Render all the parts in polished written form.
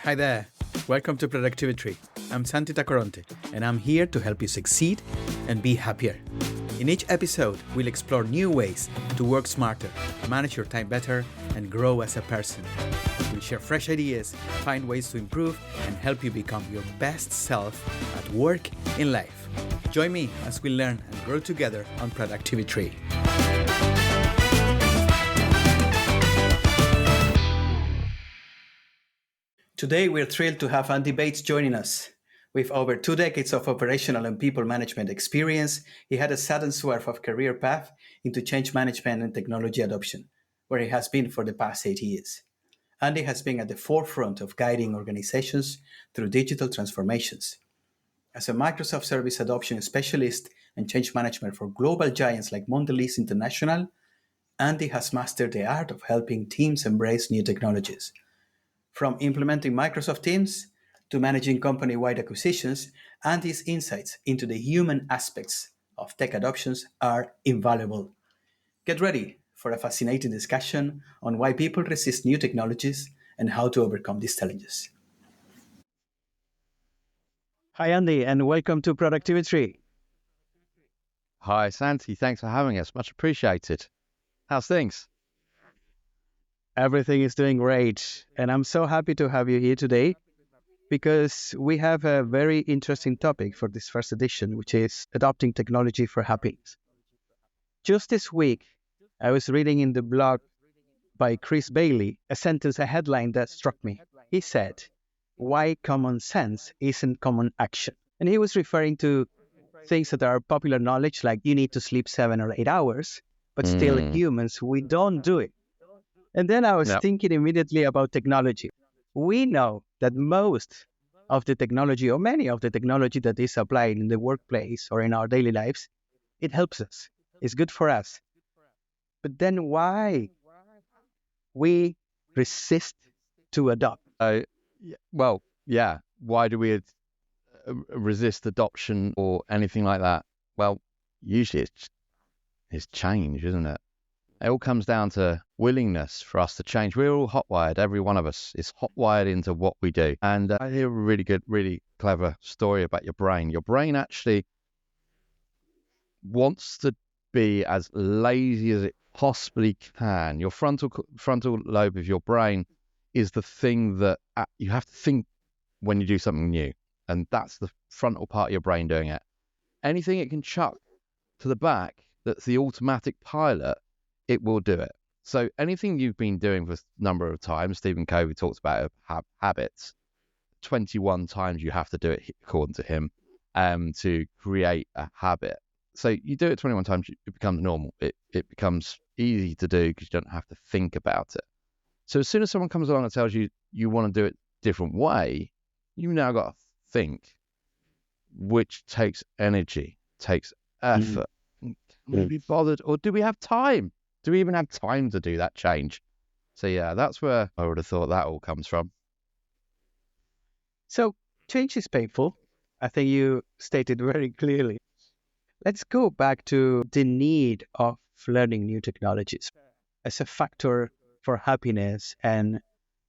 Hi there. Welcome to Productivi-Tree. I'm Santi Tacoronte, and I'm here to help you succeed and be happier. In each episode, we'll explore new ways to work smarter, manage your time better, and grow as a person. We'll share fresh ideas, find ways to improve, and help you become your best self at work, in life. Join me as we learn and grow together on Productivi-Tree. Today, we're thrilled to have Andy Bates joining us. With over 2 decades of operational and people management experience, he had a sudden swerve of career path into change management and technology adoption, where he has been for the past 8 years. Andy has been at the forefront of guiding organizations through digital transformations. As a Microsoft Service Adoption Specialist and change management for global giants like Mondalisa International, Andy has mastered the art of helping teams embrace new technologies. From implementing Microsoft Teams to managing company-wide acquisitions, Andy's insights into the human aspects of tech adoptions are invaluable. Get ready for a fascinating discussion on why people resist new technologies and how to overcome these challenges. Hi, Andy, and welcome to Productivi-Tree. Hi, Santi. Thanks for having us. Much appreciated. How's things? Everything is doing great, and I'm so happy to have you here today because we have a very interesting topic for this first edition, which is adopting technology for happiness. Just this week, I was reading in the blog by Chris Bailey a headline that struck me. He said, "Why common sense isn't common action." And he was referring to things that are popular knowledge, like you need to sleep 7 or 8 hours, but still humans, we don't do it. And then I was thinking immediately about technology. We know that most of the technology, or many of the technology that is applied in the workplace or in our daily lives, it helps us. It's good for us. But then why we resist to adopt? Why do we resist adoption or anything like that? Well, usually it's change, isn't it? It all comes down to willingness for us to change. We're all hotwired. Every one of us is hotwired into what we do. And I hear a really good, really clever story about your brain. Your brain actually wants to be as lazy as it possibly can. Your frontal lobe of your brain is the thing that you have to think when you do something new. And that's the frontal part of your brain doing it. Anything it can chuck to the back that's the automatic pilot, it will do it. So anything you've been doing for a number of times, Stephen Covey talks about habits, 21 times you have to do it, according to him, to create a habit. So you do it 21 times, it becomes normal. It becomes easy to do because you don't have to think about it. So as soon as someone comes along and tells you you want to do it a different way, you've now got to think, which takes energy, takes effort. Can we be bothered, or do we have time? Do we even have time to do that change? So yeah, that's where I would have thought that all comes from. So change is painful. I think you stated very clearly. Let's go back to the need of learning new technologies as a factor for happiness and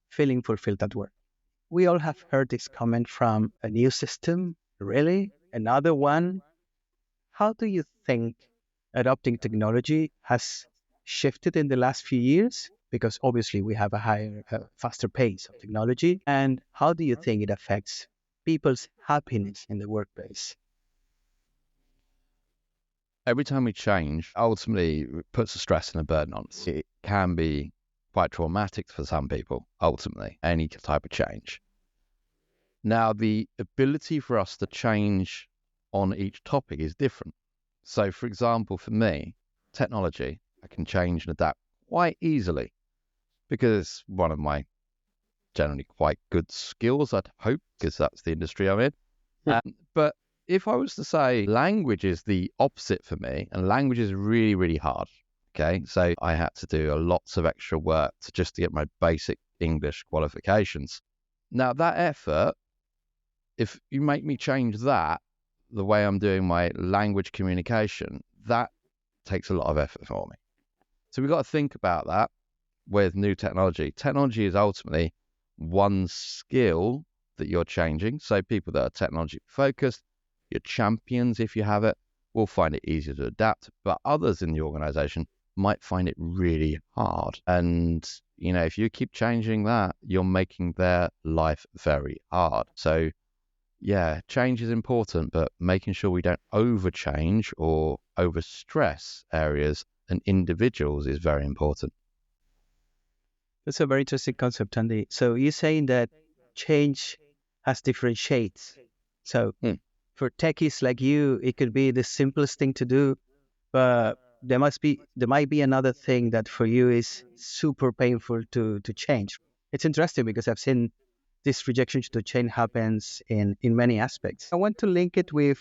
feeling fulfilled at work. We all have heard this comment from a new system. Really? Another one? How do you think adopting technology has shifted in the last few years? Because obviously we have a faster pace of technology. And how do you think it affects people's happiness in the workplace? Every time we change, ultimately it puts a stress and a burden on us. It can be quite traumatic for some people, ultimately, any type of change. Now, the ability for us to change on each topic is different. So, for example, for me, technology, I can change and adapt quite easily because it's one of my generally quite good skills, I'd hope, because that's the industry I'm in. But if I was to say language is the opposite for me, and language is really, really hard, okay? So I had to do lots of extra work to get my basic English qualifications. Now, that effort, if you make me change that, the way I'm doing my language communication, that takes a lot of effort for me. So we've got to think about that with new technology. Technology is ultimately one skill that you're changing. So people that are technology focused, your champions, if you have it, will find it easier to adapt, but others in the organization might find it really hard. And, if you keep changing that, you're making their life very hard. So yeah, change is important, but making sure we don't over change or over stress areas and individuals is very important. That's a very interesting concept, Andy. So you're saying that change has different shades. So Hmm. for techies like you, it could be the simplest thing to do, but there might be another thing that for you is super painful to change. It's interesting because I've seen this rejection to change happens in many aspects. I want to link it with,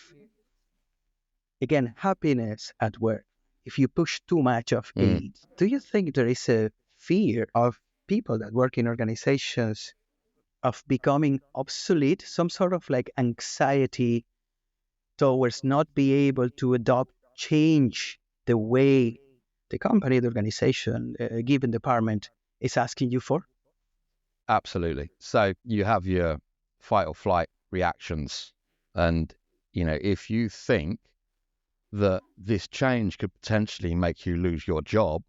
again, happiness at work. If you push too much of Mm, it, do you think there is a fear of people that work in organizations of becoming obsolete, some sort of like anxiety towards not be able to adopt change the way the company, the organization, a given department is asking you for? absolutely. So you have your fight or flight reactions. And, if you think that this change could potentially make you lose your job,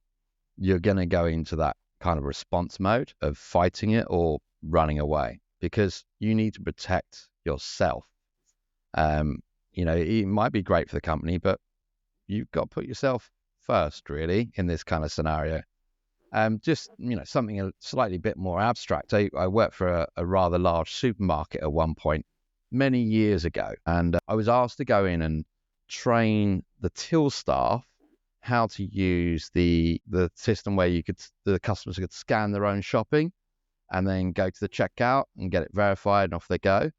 you're going to go into that kind of response mode of fighting it or running away because you need to protect yourself. Um, it might be great for the company, but you've got to put yourself first, really, in this kind of scenario. Just, something a slightly bit more abstract. I worked for a rather large supermarket at one point many years ago, and I was asked to go in and train the till staff how to use the system where the customers could scan their own shopping and then go to the checkout and get it verified and off they go.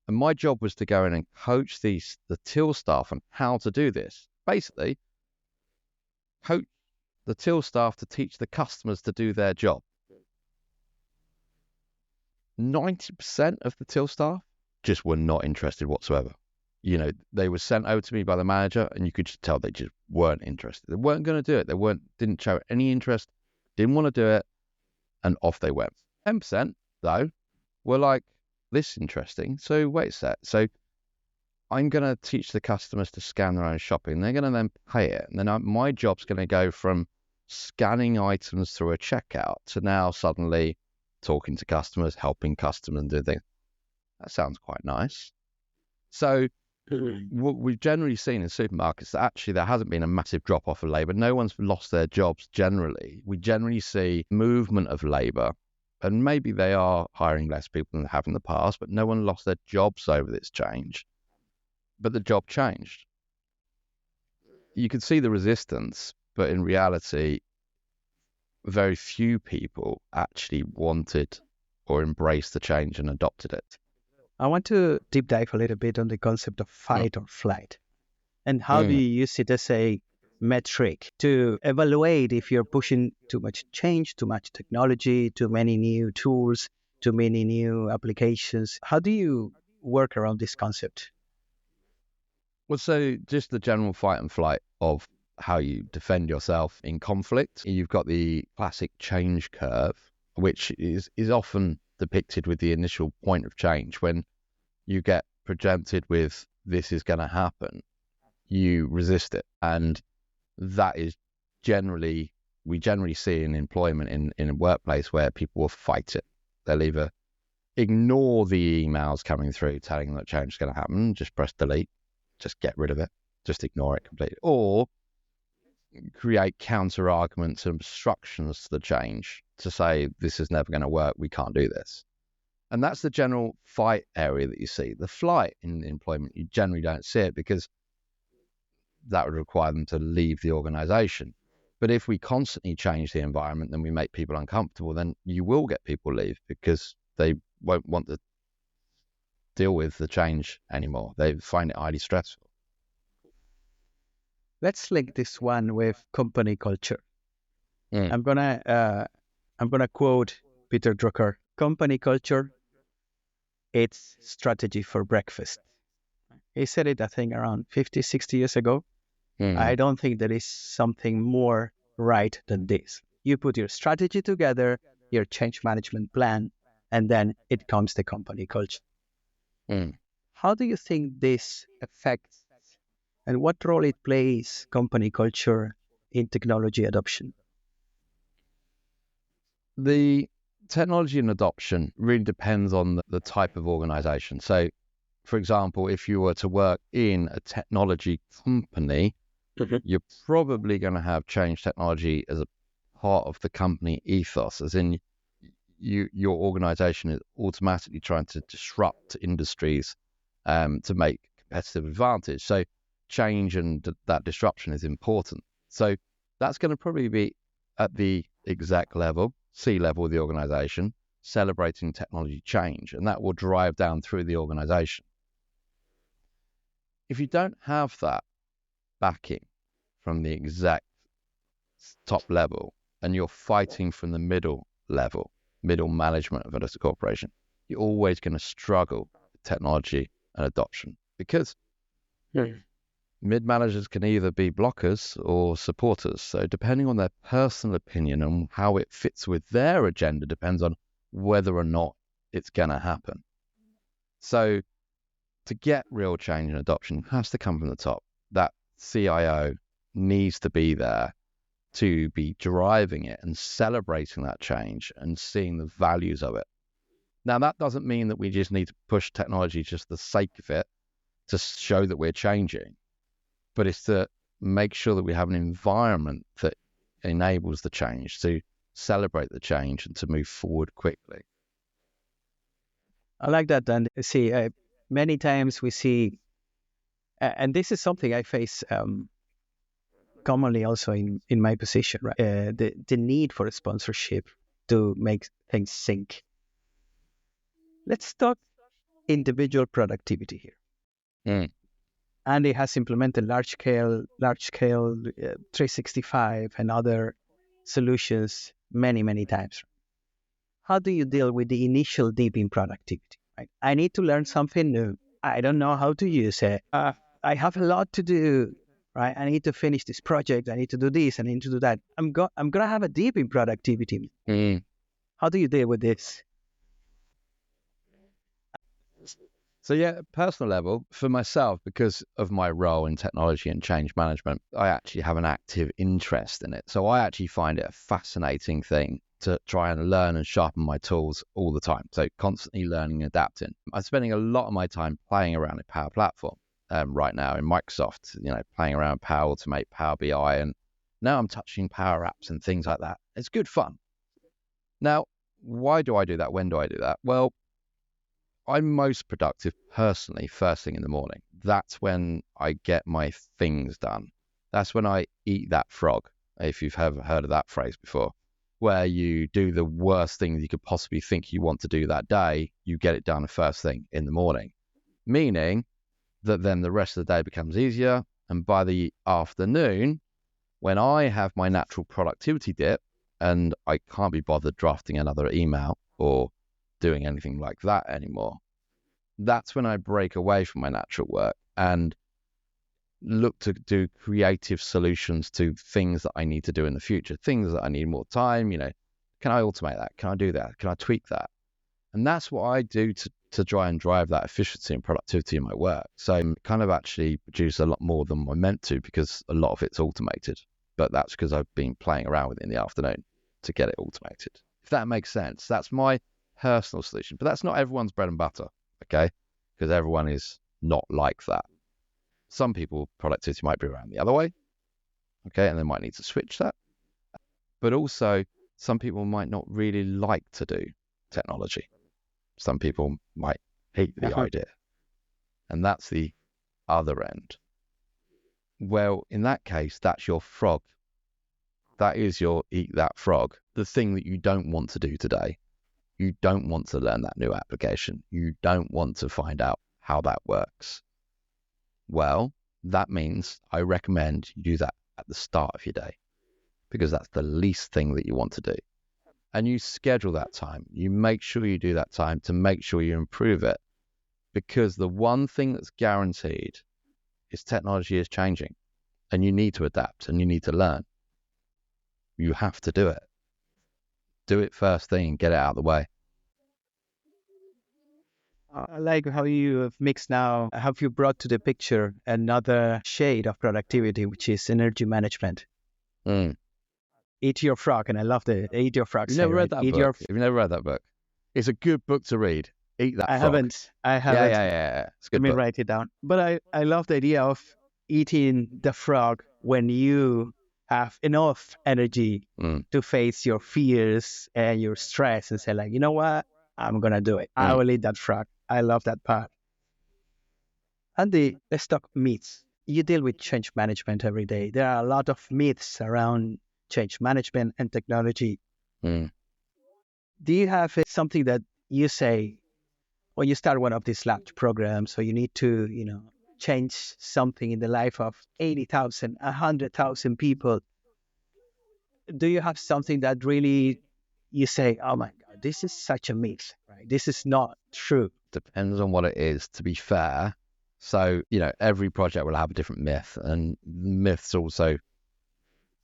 And my job was to go in and coach the till staff on how to do this. Basically, coach the till staff to teach the customers to do their job. 90% of the till staff just were not interested whatsoever. They were sent over to me by the manager, and you could just tell they just weren't interested. They weren't going to do it. Didn't show any interest, didn't want to do it, and off they went. 10%, though, were like, this is interesting. So wait a sec. So I'm going to teach the customers to scan their own shopping. They're going to then pay it. And then my job's going to go from scanning items through a checkout to now suddenly talking to customers, helping customers and doing things. That sounds quite nice. So what we've generally seen in supermarkets, that actually there hasn't been a massive drop off of labour. No one's lost their jobs generally. We generally see movement of labour, and maybe they are hiring less people than they have in the past, but no one lost their jobs over this change. But the job changed. You could see the resistance, but in reality, very few people actually wanted or embraced the change and adopted it. I want to deep dive a little bit on the concept of Mm. fight or flight. And how do Mm. you use it as a metric to evaluate if you're pushing too much change, too much technology, too many new tools, too many new applications? How do you work around this concept? Well, so just the general fight and flight of how you defend yourself in conflict. You've got the classic change curve, which is often depicted with the initial point of change. When you get presented with this is going to happen, you resist it. And that is we generally see in employment in a workplace where people will fight it. They'll either ignore the emails coming through telling them that change is going to happen, just press delete, just get rid of it, just ignore it completely, or create counter arguments and obstructions to the change to say this is never going to work, we can't do this. And that's the general fight area that you see. The flight in employment, you generally don't see it because that would require them to leave the organization. But if we constantly change the environment, then we make people uncomfortable, then you will get people leave because they won't want to deal with the change anymore. They find it highly stressful. Let's link this one with company culture. Mm. I'm gonna quote Peter Drucker. Company culture, it's strategy for breakfast. He said it, I think, around 50, 60 years ago. I Mm. don't think there is something more right than this. You put your strategy together, your change management plan, and then it comes the company culture. Mm. How do you think this affects and what role it plays company culture in technology adoption? The technology and adoption really depends on the type of organization. So, for example, if you were to work in a technology company, Mhm. you're probably going to have change technology as a part of the company ethos, as in your organization is automatically trying to disrupt industries to make competitive advantage. So change and that disruption is important. So that's going to probably be at the exec level, C level of the organization, celebrating technology change, and that will drive down through the organization. If you don't have that backing from the exec top level and you're fighting from the middle level, middle management of a corporation, you're always going to struggle with technology and adoption because Mm. mid managers can either be blockers or supporters. So, depending on their personal opinion and how it fits with their agenda, depends on whether or not it's going to happen. So, to get real change and adoption, it has to come from the top. That CIO needs to be there to be driving it and celebrating that change and seeing the values of it. Now, that doesn't mean that we just need to push technology just for the sake of it to show that we're changing, but it's to make sure that we have an environment that enables the change, to celebrate the change and to move forward quickly. I like that. And see, many times we see, and this is something I face commonly also in my position, right? The need for a sponsorship to make things sync. Let's talk individual productivity here. Mm. Andy has implemented large scale 365 and other solutions many times. How do you deal with the initial dip in productivity? Right? I need to learn something new. I don't know how to use it. I have a lot to do. Right? I need to finish this project. I need to do this. I need to do that. I'm gonna have a dip in productivity. Mm. How do you deal with this? So yeah, personal level, for myself, because of my role in technology and change management, I actually have an active interest in it. So I actually find it a fascinating thing to try and learn and sharpen my tools all the time. So constantly learning and adapting. I'm spending a lot of my time playing around in Power Platform right now in Microsoft, playing around Power Automate, Power BI, and now I'm touching Power Apps and things like that. It's good fun. Now, why do I do that? When do I do that? Well, I'm most productive personally first thing in the morning. That's when I get my things done. That's when I eat that frog, if you've ever heard of that phrase before, where you do the worst thing you could possibly think you want to do that day, you get it done first thing in the morning, meaning that then the rest of the day becomes easier. And by the afternoon, when I have my natural productivity dip and I can't be bothered drafting another email or doing anything like that anymore, that's when I break away from my natural work and look to do creative solutions to things that I need to do in the future, things that I need more time. Can I automate that? Can I do that? Can I tweak that? And that's what I do to try and drive that efficiency and productivity in my work. So I kind of actually produce a lot more than I meant to because a lot of it's automated. But that's because I've been playing around with it in the afternoon to get it automated. If that makes sense, that's my personal solution. But that's not everyone's bread and butter, okay? Because everyone is not like that. Some people, productivity might be around the other way, okay? And they might need to switch that. But also, some people might not really like to do technology. Some people might hate the Uh-huh. idea. And that's the other end. Well, in that case, that's your frog. That is your eat that frog. The thing that you don't want to do today. You don't want to learn that new application. You don't want to find out how that works. Well, that means I recommend you do that at the start of your day because that's the least thing that you want to do. And you schedule that time. You make sure you do that time to make sure you improve it because the one thing that's guaranteed is technology is changing and you need to adapt and you need to learn. You have to do it. Do it first thing and get it out of the way. I like how you have mixed now, how you brought to the picture another shade of productivity, which is energy management. Mm. Eat your frog, and I love the eat your frog You've say, never read right? that Eat book? your. Have you never read that book? It's a good book to read. Eat that I frog. haven't. I Yeah, haven't. yeah, yeah, yeah. It's a Let good me book. write it down. But I love the idea of eating the frog when you have enough energy Mm. to face your fears and your stress and say, like, you know what? I'm gonna do it. I Mm. will eat that frog. I love that part. Andy, let's talk myths. You deal with change management every day. There are a lot of myths around change management and technology. Mm. Do you have something that you say when you start one of these lab programs, so you need to, change something in the life of 80,000, 100,000 people? Do you have something that really you say, oh my God, this is such a myth, right? This is not true. Depends on what it is, to be fair. So, every project will have a different myth, and myths also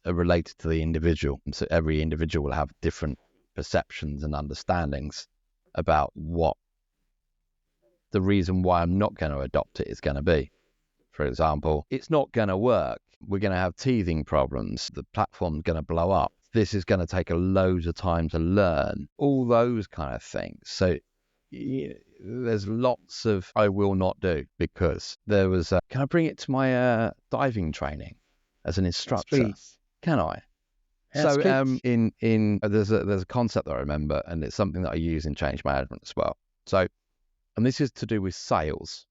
are related to the individual. And so every individual will have different perceptions and understandings about what the reason why I'm not going to adopt it is going to be. For example, it's not going to work. We're going to have teething problems. The platform's going to blow up. This is going to take a loads of time to learn. All those kind of things. So there's lots of I will not do because there was. Can I bring it to my diving training as an Yes, instructor? please. Can I? Yes, So please. in there's a concept that I remember, and it's something that I use in change management as well. So, and this is to do with sales.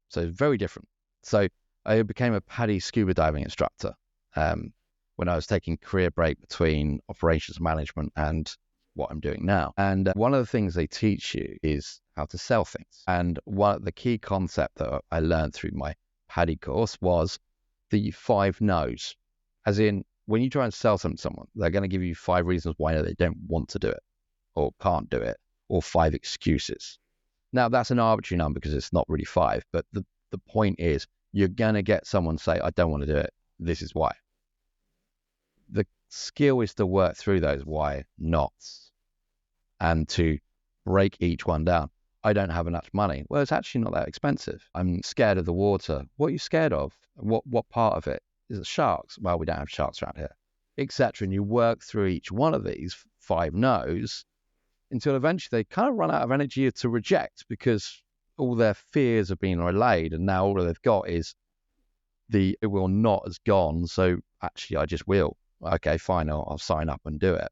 So very different. So I became a PADI scuba diving instructor when I was taking career break between operations management and what I'm doing now. And one of the things they teach you is how to sell things. And one of the key concept that I learned through my PADI course was the 5 no's. As in, when you try and sell something to someone, they're going to give you 5 reasons why they don't want to do it or can't do it, or 5 excuses. Now, that's an arbitrary number because it's not really 5, but the point is you're going to get someone say, I don't want to do it. This is why. The skill is to work through those why nots and to break each one down. I don't have enough money. Well, it's actually not that expensive. I'm scared of the water. What are you scared of? What part of it? Is it sharks? Well, we don't have sharks around here, etc. And you work through each one of these 5 no's until eventually they kind of run out of energy to reject because all their fears have been relayed, and now all they've got is the it will not has gone. So actually, I just will. Okay, fine, I'll sign up and do it.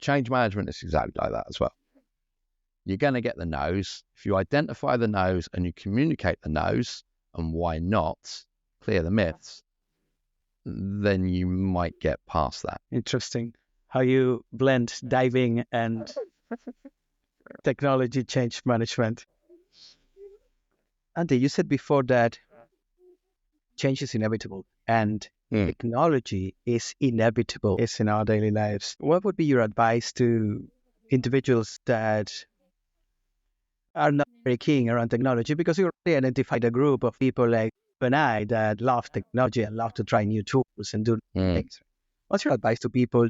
Change management is exactly like that as well. You're going to get the no's. If you identify the no's and you communicate the no's and why not, clear the myths, then you might get past that. Interesting how you blend diving and technology change management. Andy, you said before that change is inevitable and Mm. technology is inevitable is in our daily lives. What would be your advice to individuals that are not very keen around technology? Because you already identified a group of people like you and I that love technology and love to try new tools and do Mm. things. What's your advice to people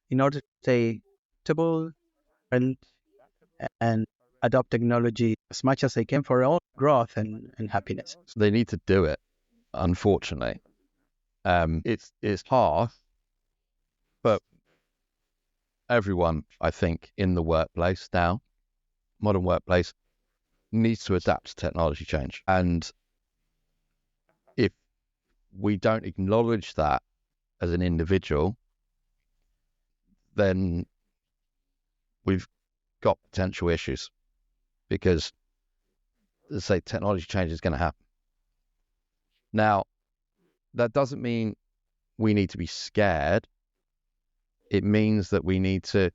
in order to stay adaptable and adopt technology as much as they can for their own growth and happiness? So they need to do it, unfortunately. It's hard, but everyone, I think, in the workplace now, modern workplace, needs to adapt to technology change. And if we don't acknowledge that as an individual, then we've got potential issues because, let's say, technology change is going to happen. Now, that doesn't mean we need to be scared. It means that we need to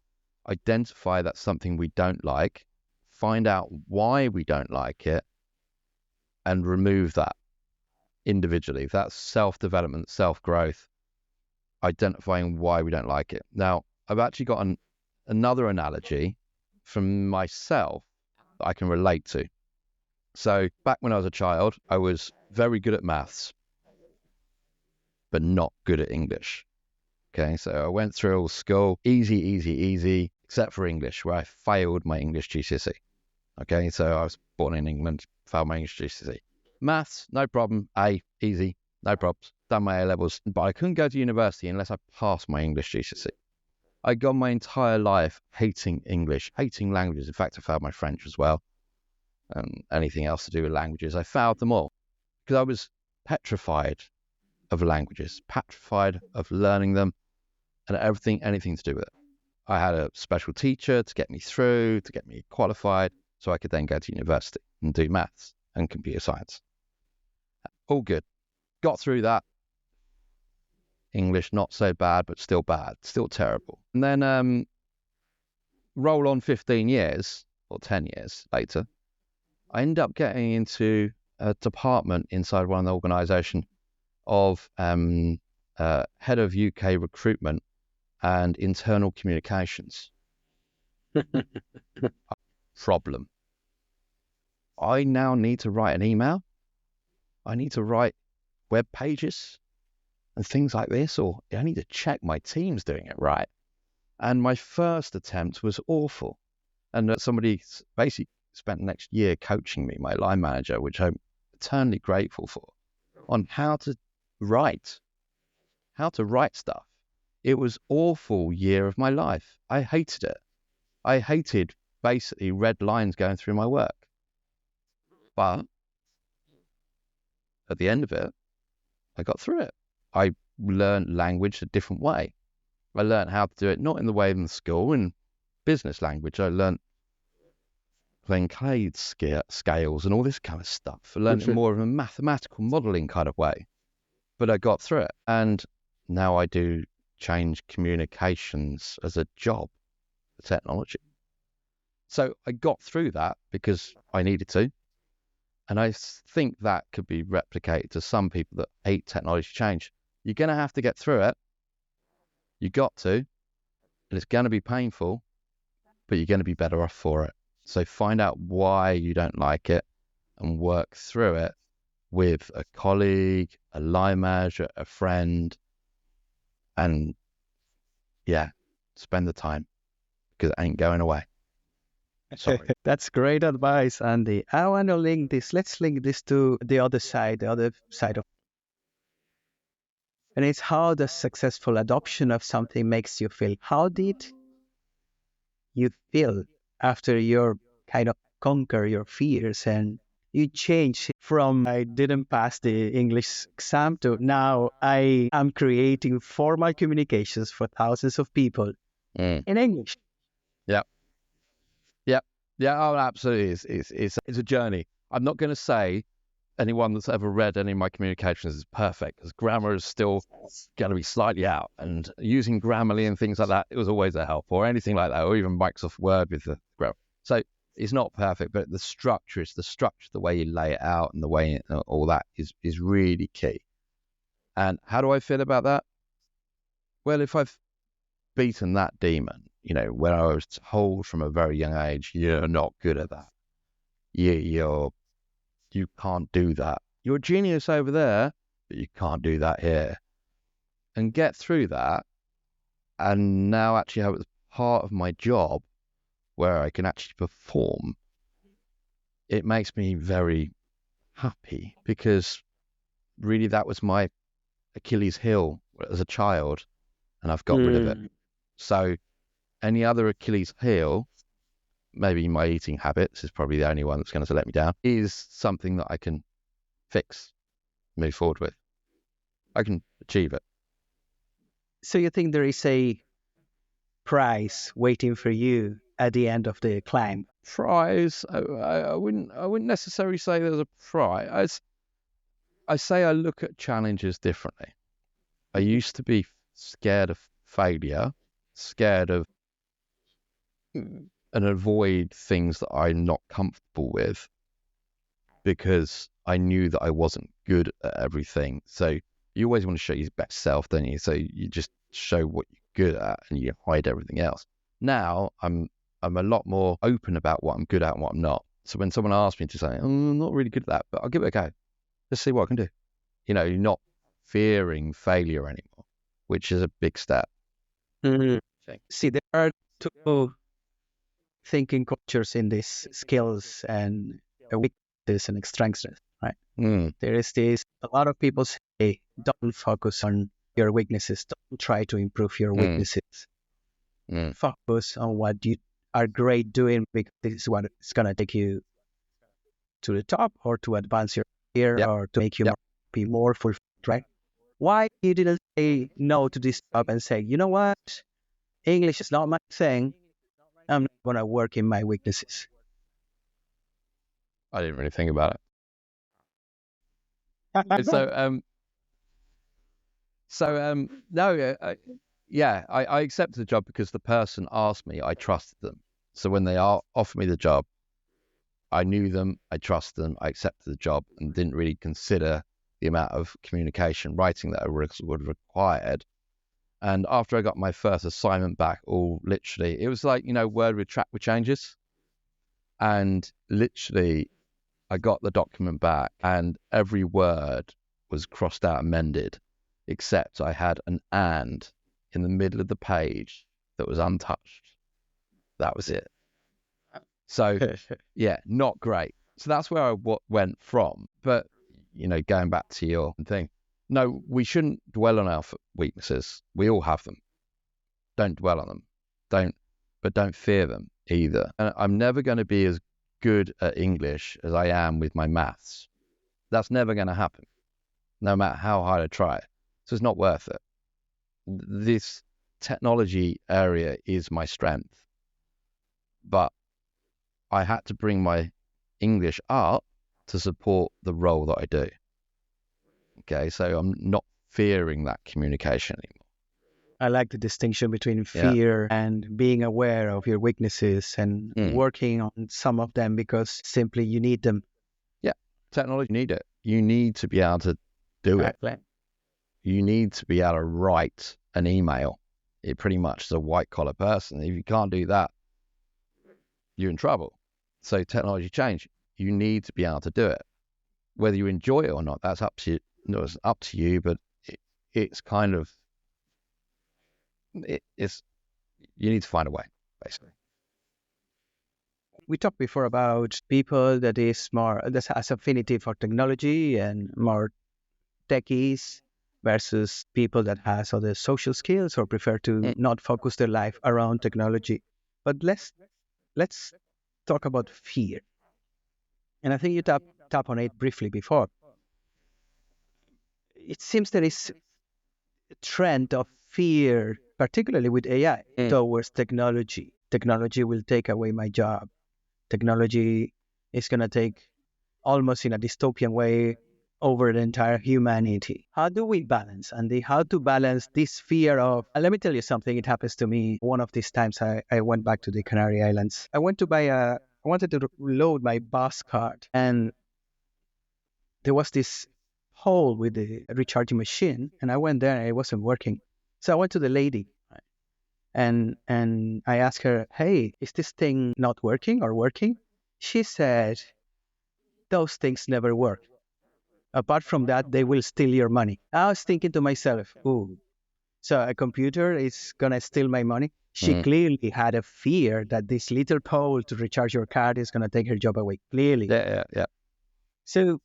identify that's something we don't like, find out why we don't like it, and remove that individually. That's self-development, self-growth, identifying why we don't like it. Now, I've actually got another analogy from myself that I can relate to. So back when I was a child, I was very good at maths, but not good at English. Okay, so I went through all school, easy, except for English, where I failed my English GCSE. Okay, so I was born in England, failed my English GCSE. Maths, no problem. A, easy, no problems. Done my A levels, but I couldn't go to university unless I passed my English GCSE. I got my entire life hating English, hating languages. In fact, I failed my French as well, and anything else to do with languages. I failed them all because I was petrified of languages, petrified of learning them and anything to do with it. I had a special teacher to get me through, to get me qualified, so I could then go to university and do maths and computer science. All good. Got through that. English, not so bad, still terrible. And then roll on 15 years or 10 years later, I ended up getting into a department inside one of the organisation of head of UK recruitment and internal communications. Problem. I now need to write an email. I need to write web pages and things like this, or I need to check my team's doing it right. And my first attempt was awful. And somebody basically spent the next year coaching me, my line manager, which I'm eternally grateful for, on how to write stuff. It was awful year of my life. I hated it. I hated basically red lines going through my work. But at the end of it, I got through it. I learned language a different way. I learned how to do it, not in the way in school, in business language. I learned playing Clade scales and all this kind of stuff. I learned it more of a mathematical modeling kind of way. But I got through it. And now I do change communications as a job for technology. So I got through that because I needed to. And I think that could be replicated to some people that hate technology change. You're going to have to get through it. You got to. And it's going to be painful, but you're going to be better off for it. So find out why you don't like it and work through it with a colleague, a line manager, a friend, and spend the time because it ain't going away. Sorry. That's great advice, Andy. I want to link this. Let's link this to the other side of, and it's how the successful adoption of something makes you feel. How did you feel after you kind of conquer your fears and you change from I didn't pass the English exam to now I am creating formal communications for thousands of people in English? Yeah. Yeah. Yeah. Oh, absolutely. It's a journey. I'm not going to say anyone that's ever read any of my communications is perfect, because grammar is still going to be slightly out, and using Grammarly and things like that, it was always a help, or anything like that, or even Microsoft Word with the grammar. So it's not perfect, but the structure, the way you lay it out and the way all that is really key. And how do I feel about that? Well, if I've beaten that demon, when I was told from a very young age, you're not good at that. You can't do that. You're a genius over there, but you can't do that here. And get through that, and now actually have it as part of my job where I can actually perform. It makes me very happy, because really that was my Achilles heel as a child, and I've got rid of it. So any other Achilles heel, maybe my eating habits is probably the only one that's going to let me down, is something that I can fix, move forward with. I can achieve it. So you think there is a prize waiting for you at the end of the climb? Prize? I wouldn't necessarily say there's a prize. I say I look at challenges differently. I used to be scared of failure, scared of and avoid things that I'm not comfortable with, because I knew that I wasn't good at everything. So you always want to show your best self, don't you? So you just show what you're good at and you hide everything else. Now I'm a lot more open about what I'm good at and what I'm not. So when someone asks me to say, I'm not really good at that, but I'll give it a go. Let's see what I can do. You're not fearing failure anymore, which is a big step. See, there are two thinking cultures in these skills and weaknesses and strengths, right? There is this, a lot of people say, don't focus on your weaknesses, don't try to improve your weaknesses. Focus on what you are great doing, because this is what is going to take you to the top, or to advance your career, Yep. or to make you Yep. be more fulfilled, right? Why you didn't say no to this job and say, you know what, English is not my thing, I'm not going to work in my weaknesses? I didn't really think about it. No, I accepted the job because the person asked me. I trusted them. So when they offered me the job, I knew them, I trusted them, I accepted the job, and didn't really consider the amount of communication, writing that I would have required. And after I got my first assignment back, all literally, it was like, Word with track with changes. And literally, I got the document back and every word was crossed out and mended, except I had an "and" in the middle of the page that was untouched. That was it. So, yeah, not great. So that's where I went from. But, going back to your thing, no, we shouldn't dwell on our weaknesses. We all have them. Don't dwell on them. But don't fear them either. And I'm never going to be as good at English as I am with my maths. That's never going to happen, no matter how hard I try. So it's not worth it. This technology area is my strength, but I had to bring my English up to support the role that I do. Okay, so I'm not fearing that communication anymore. I like the distinction between fear and being aware of your weaknesses and working on some of them, because simply you need them. Yeah, technology, you need it. You need to be able to do it. You need to be able to write an email. It pretty much is a white collar person. If you can't do that, you're in trouble. So technology change. You need to be able to do it. Whether you enjoy it or not, that's up to you. No, it's up to you, but it's kind of, it's, you need to find a way, basically. We talked before about people that has affinity for technology and more techies, versus people that has other social skills or prefer to not focus their life around technology. But let's talk about fear. And I think you tap on it briefly before. It seems there is a trend of fear, particularly with AI, towards technology. Technology will take away my job. Technology is going to take, almost in a dystopian way, over the entire humanity. How do we balance, Andy? How to balance this fear of... let me tell you something. It happens to me. One of these times I went back to the Canary Islands. I wanted to load my bus card, and there was this hole with the recharging machine, and I went there and it wasn't working. So I went to the lady, right? and I asked her, hey, is this thing not working or working? She said, those things never work. Apart from that, they will steal your money. I was thinking to myself, ooh, so a computer is going to steal my money? She clearly had a fear that this little pole to recharge your card is going to take her job away. Clearly. Yeah. So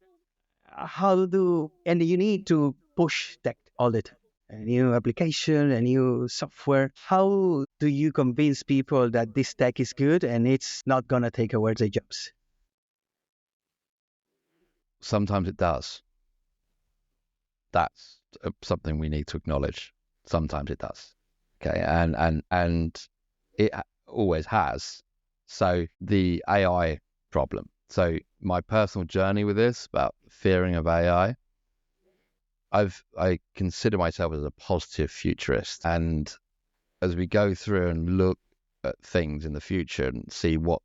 and you need to push tech all the time. A new application, a new software. How do you convince people that this tech is good and it's not going to take away their jobs? Sometimes it does. That's something we need to acknowledge. Sometimes it does. Okay, and it always has. So the AI problem. So my personal journey with this, about fearing of AI, I consider myself as a positive futurist, and as we go through and look at things in the future and see what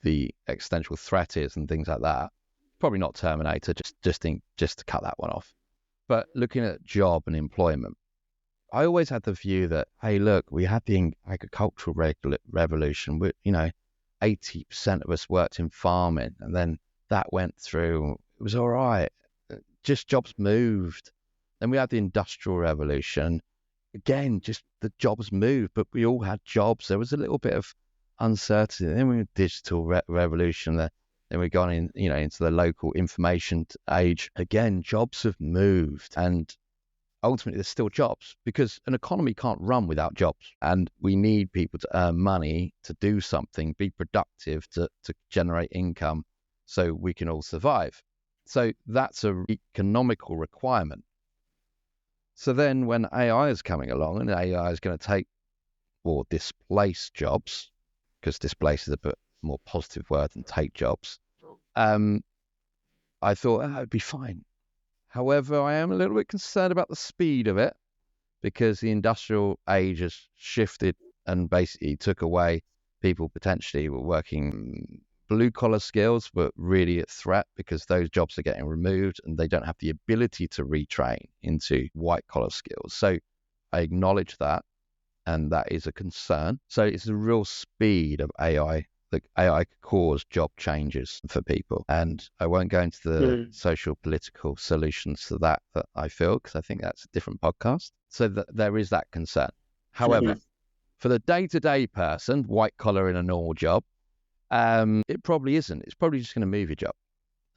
the existential threat is and things like that, probably not Terminator, just to cut that one off. But looking at job and employment, I always had the view that, hey, look, we had the agricultural revolution. 80% of us worked in farming, and then that went through. It was all right. Just jobs moved. Then we had the industrial revolution. Again, just the jobs moved, but we all had jobs. There was a little bit of uncertainty. Then we're in digital revolution. Then we've gone in, into the local information age. Again, jobs have moved, and ultimately there's still jobs because an economy can't run without jobs, and we need people to earn money, to do something, be productive, to generate income so we can all survive. So that's an economical requirement. So then when AI is coming along, and AI is going to take or displace jobs, because displace is a bit more positive word than take jobs, I thought it'd be fine. However, I am a little bit concerned about the speed of it, because the industrial age has shifted and basically took away people potentially were working blue-collar skills, but really at threat because those jobs are getting removed and they don't have the ability to retrain into white-collar skills. So I acknowledge that, and that is a concern. So it's the real speed of AI. The AI could cause job changes for people. And I won't go into the social political solutions to that I feel, because I think that's a different podcast. So there is that concern. However, for the day-to-day person, white collar in a normal job, it probably isn't. It's probably just going to move your job.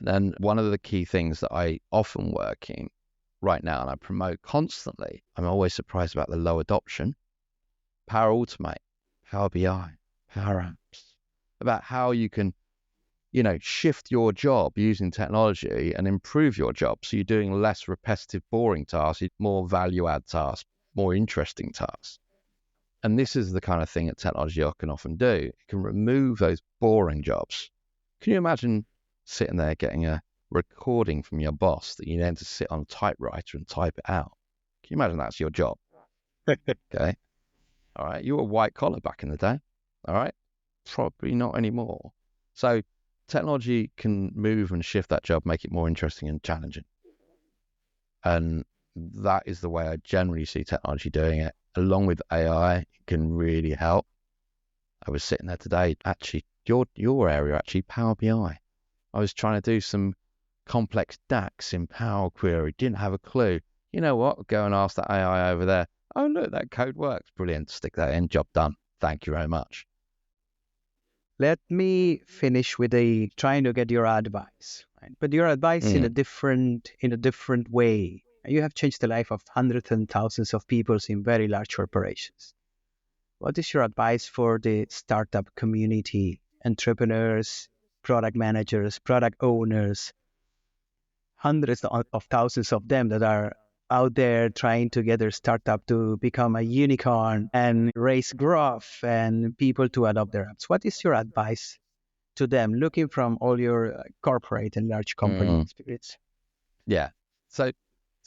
And one of the key things that I often work in right now, and I promote constantly, I'm always surprised about the low adoption. Power Automate, Power BI, Power Apps, about how you can, shift your job using technology and improve your job. So you're doing less repetitive, boring tasks, more value-add tasks, more interesting tasks. And this is the kind of thing that technology can often do. It can remove those boring jobs. Can you imagine sitting there getting a recording from your boss that you then to sit on a typewriter and type it out? Can you imagine that's your job? Okay. All right. You were white collar back in the day. All right. Probably not anymore. So technology can move and shift that job, make it more interesting and challenging. And that is the way I generally see technology doing it. Along with AI, it can really help. I was sitting there today, actually, your area, actually, Power BI. I was trying to do some complex DAX in Power Query, didn't have a clue. You know what? Go and ask that AI over there. Oh, look, that code works. Brilliant. Stick that in. Job done. Thank you very much. Let me finish with trying to get your advice, right? But your advice in a different way. You have changed the life of hundreds and thousands of people in very large corporations. What is your advice for the startup community, entrepreneurs, product managers, product owners, hundreds of thousands of them that are out there trying to get their startup to become a unicorn and raise growth and people to adopt their apps? What is your advice to them, looking from all your corporate and large company experience? Yeah. So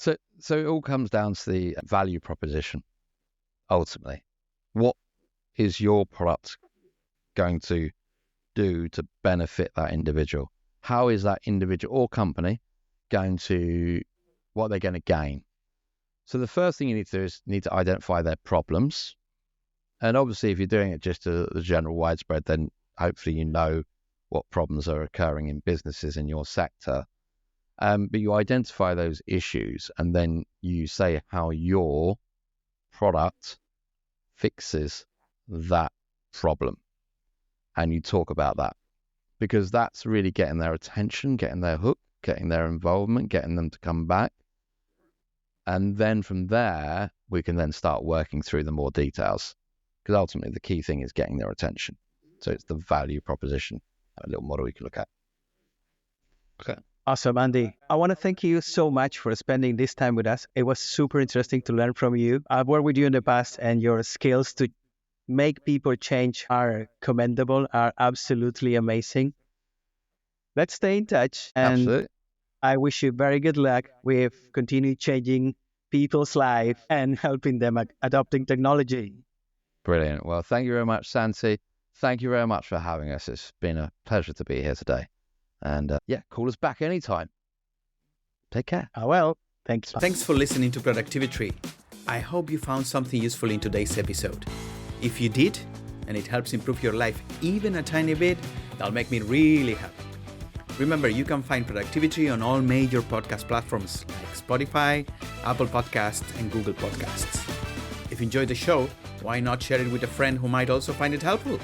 it all comes down to the value proposition, ultimately. What is your product going to do to benefit that individual? How is that individual or company what they're going to gain? So the first thing you need to do is need to identify their problems. And obviously, if you're doing it just to the general widespread, then hopefully you know what problems are occurring in businesses in your sector. But you identify those issues, and then you say how your product fixes that problem. And you talk about that, because that's really getting their attention, getting their hook, getting their involvement, getting them to come back. And then from there, we can then start working through the more details, because ultimately the key thing is getting their attention. So it's the value proposition, a little model we can look at. Okay. Awesome, Andy. I want to thank you so much for spending this time with us. It was super interesting to learn from you. I've worked with you in the past, and your skills to make people change are commendable, are absolutely amazing. Let's stay in touch. And absolutely. I wish you very good luck with continuing changing people's life and helping them adopting technology. Brilliant. Well, thank you very much, Santi. Thank you very much for having us. It's been a pleasure to be here today. And call us back anytime. Take care. Well, thanks. Thanks for listening to Productivi-Tree. I hope you found something useful in today's episode. If you did, and it helps improve your life even a tiny bit, that'll make me really happy. Remember, you can find Productivi-Tree on all major podcast platforms like Spotify, Apple Podcasts, and Google Podcasts. If you enjoyed the show, why not share it with a friend who might also find it helpful?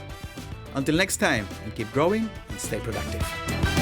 Until next time, and keep growing and stay productive.